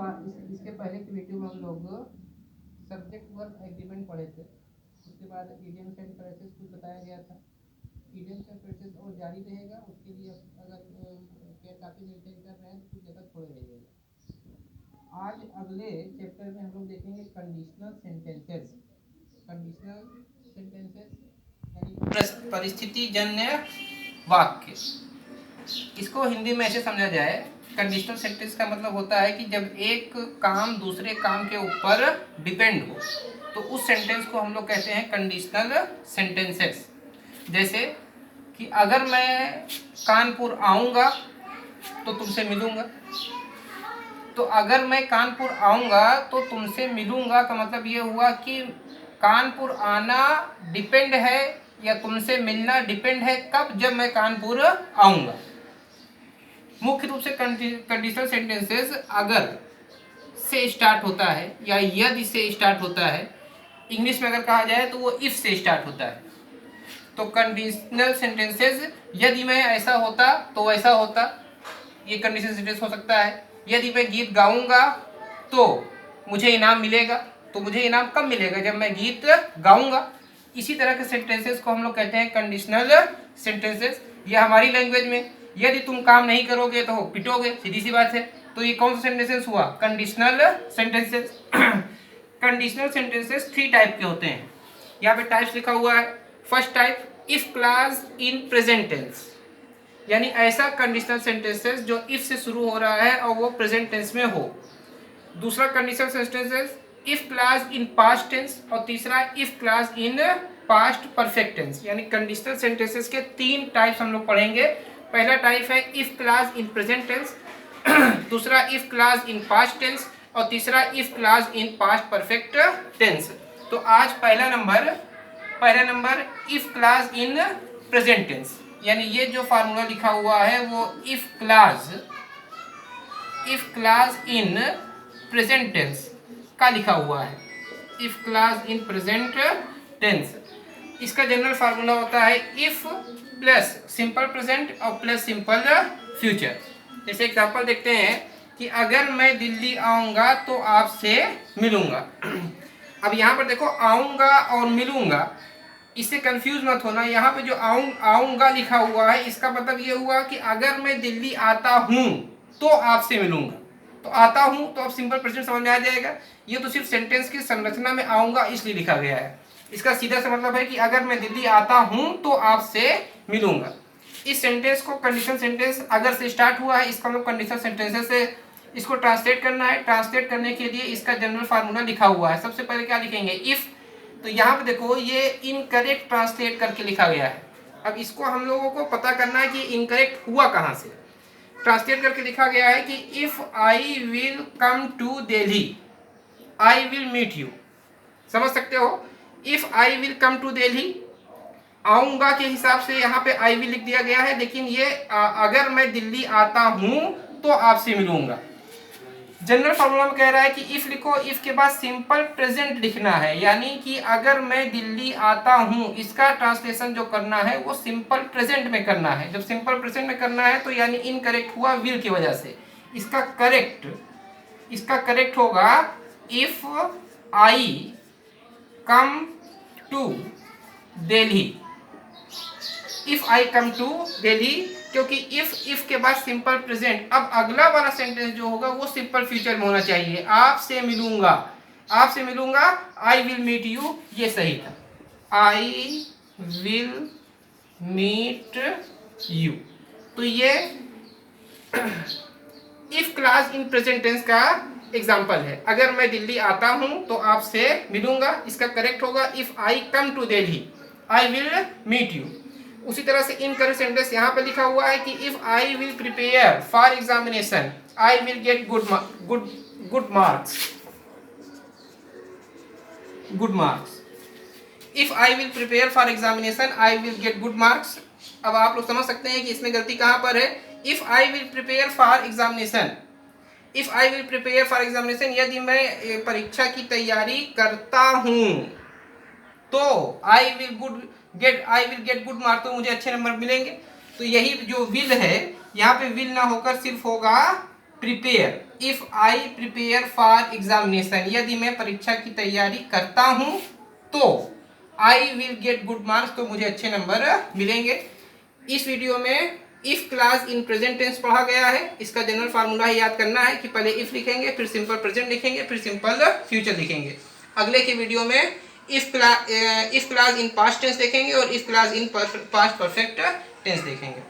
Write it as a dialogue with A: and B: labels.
A: इसके पहले की वीडियो में हम लोग सब्जेक्ट वर्ब एग्रीमेंट पढ़े थे। उसके बाद इडियम्स एंड फ्रेजेस कुछ बताया गया था। इडियम्स एंड फ्रेजेस और जारी रहेगा, उसके लिए अगर क्या काफ़ी मेंटेन कर रहे हैं तो कुछ जगह छोड़े रहिएगा। आज अगले चैप्टर में हम लोग देखेंगे कंडीशनल सेंटेंसेस। कंडीशनल सेंटेंसेस यानी परिस्थिति जन्य वाक्य। इसको हिंदी में ऐसे समझा जाए, कंडीशनल सेंटेंस का मतलब होता है कि जब एक काम दूसरे काम के ऊपर डिपेंड हो तो उस सेंटेंस को हम लोग कहते हैं कंडीशनल सेंटेंसेस। जैसे कि अगर मैं कानपुर आऊँगा तो तुमसे मिलूँगा, तो अगर मैं कानपुर आऊँगा तो तुमसे मिलूँगा का मतलब ये हुआ कि कानपुर आना डिपेंड है या तुमसे मिलना डिपेंड है कब, जब मैं कानपुर आऊँगा। मुख्य रूप से कंडीशनल सेंटेंसेस अगर से स्टार्ट होता है या यदि से स्टार्ट होता है। इंग्लिश में अगर कहा जाए तो वो इफ से स्टार्ट होता है। तो कंडीशनल सेंटेंसेस, यदि मैं ऐसा होता तो वैसा होता, ये कंडीशनल सेंटेंस हो सकता है। यदि मैं गीत गाऊंगा तो मुझे इनाम मिलेगा, तो मुझे इनाम कब मिलेगा, जब मैं गीत गाऊंगा। इसी तरह के सेंटेंसेस को हम लोग कहते हैं कंडीशनल सेंटेंसेस। ये हमारी लैंग्वेज में यदि तुम काम नहीं करोगे तो पिटोगे, सीधी सी बात है। तो ये कौन सा सेंटेंसेस हुआ, conditional sentences. Conditional sentences 3 type के होते हैं। यहाँ पे टाइप्स लिखा हुआ है। First type if clause in present tense, यानी ऐसा कंडीशनल सेंटेंसेस जो इफ से शुरू हो रहा है और वो प्रेजेंट टेंस में हो। दूसरा conditional sentences if clause in past tense, और तीसरा if clause in past perfect tense. यानी कंडीशनल सेंटेंसेस के 3 टाइप्स हम लोग पढ़ेंगे। पहला टाइप है if clause in present tense, दूसरा if clause in past tense, और तीसरा if clause in past perfect tense. तो आज पहला number if clause in present tense, यानी ये जो फार्मूला लिखा हुआ है वो if clause in present tense का लिखा हुआ है। If clause in present tense, इसका जनरल फार्मूला होता है इफ प्लस सिंपल प्रेजेंट और प्लस सिंपल फ्यूचर। जैसे एग्जांपल देखते हैं कि अगर मैं दिल्ली आऊँगा तो आपसे मिलूँगा। अब यहाँ पर देखो आऊँगा और मिलूँगा, इससे कंफ्यूज मत होना। यहाँ पे जो आऊँगा लिखा हुआ है इसका मतलब ये हुआ कि अगर मैं दिल्ली आता हूँ तो आपसे मिलूँगा। तो आता हूँ तो अब सिंपल प्रेजेंट समझ में आ जाएगा। ये तो सिर्फ सेंटेंस की संरचना में आऊँगा इसलिए लिखा गया है। इसका सीधा सा मतलब है कि अगर मैं दिल्ली आता हूँ तो आपसे मिलूँगा। इस सेंटेंस को कंडीशनल सेंटेंस अगर से स्टार्ट हुआ है, इसका मतलब कंडीशनल सेंटेंसेस से इसको ट्रांसलेट करना है। ट्रांसलेट करने के लिए इसका जनरल फार्मूला लिखा हुआ है। सबसे पहले क्या लिखेंगे, इफ। तो यहाँ पे देखो ये इनकरेक्ट ट्रांसलेट करके लिखा गया है। अब इसको हम लोगों को पता करना है कि इनकरेक्ट हुआ कहाँ से। ट्रांसलेट करके लिखा गया है कि if I will come to Delhi I will meet you. समझ सकते हो, if I will come to Delhi, आऊँगा के हिसाब से यहाँ पे आई विल लिख दिया गया है, लेकिन ये अगर मैं दिल्ली आता हूँ तो आपसे मिलूंगा। जनरल फॉर्मूला में कह रहा है कि इफ लिखो, इफ के बाद सिंपल प्रेजेंट लिखना है, यानी कि अगर मैं दिल्ली आता हूँ इसका ट्रांसलेशन जो करना है वो सिंपल प्रेजेंट में करना है। जब सिंपल प्रेजेंट में करना है तो यानी इनकरेक्ट हुआ विल की वजह से। इसका करेक्ट होगा if I come to Delhi. If I come to Delhi, क्योंकि इफ के बाद सिंपल प्रेजेंट, अब अगला वाला सेंटेंस जो होगा वो सिंपल फ्यूचर में होना चाहिए। आपसे मिलूंगा, आई विल मीट यू, ये सही था। I will meet you. तो ये if clause in present tense का एग्जाम्पल है। अगर मैं दिल्ली आता हूं तो आपसे मिलूंगा, इसका करेक्ट होगा if I come to Delhi I will meet you. उसी तरह से इनकरेक्ट सेंटेंस यहाँ पे लिखा हुआ है कि if I will prepare for examination I will get good marks. If I will prepare for examination I will get good marks. अब आप लोग समझ सकते हैं कि इसमें गलती कहाँ पर है। If I will prepare for examination, यदि मैं परीक्षा की तैयारी करता हूँ तो I will get good marks, तो मुझे अच्छे नंबर मिलेंगे। तो यही जो विल है यहाँ पे विल ना होकर सिर्फ होगा
B: prepare, if I prepare for examination, यदि मैं परीक्षा की तैयारी करता हूं तो I will get good marks, तो मुझे अच्छे नंबर मिलेंगे। इस वीडियो में if clause in present tense पढ़ा गया है। इसका जनरल फार्मूला याद करना है कि पहले इफ लिखेंगे, फिर सिंपल प्रेजेंट लिखेंगे, फिर सिंपल फ्यूचर लिखेंगे। अगले की वीडियो में if clause in past tense देखेंगे और if clause in past perfect tense देखेंगे।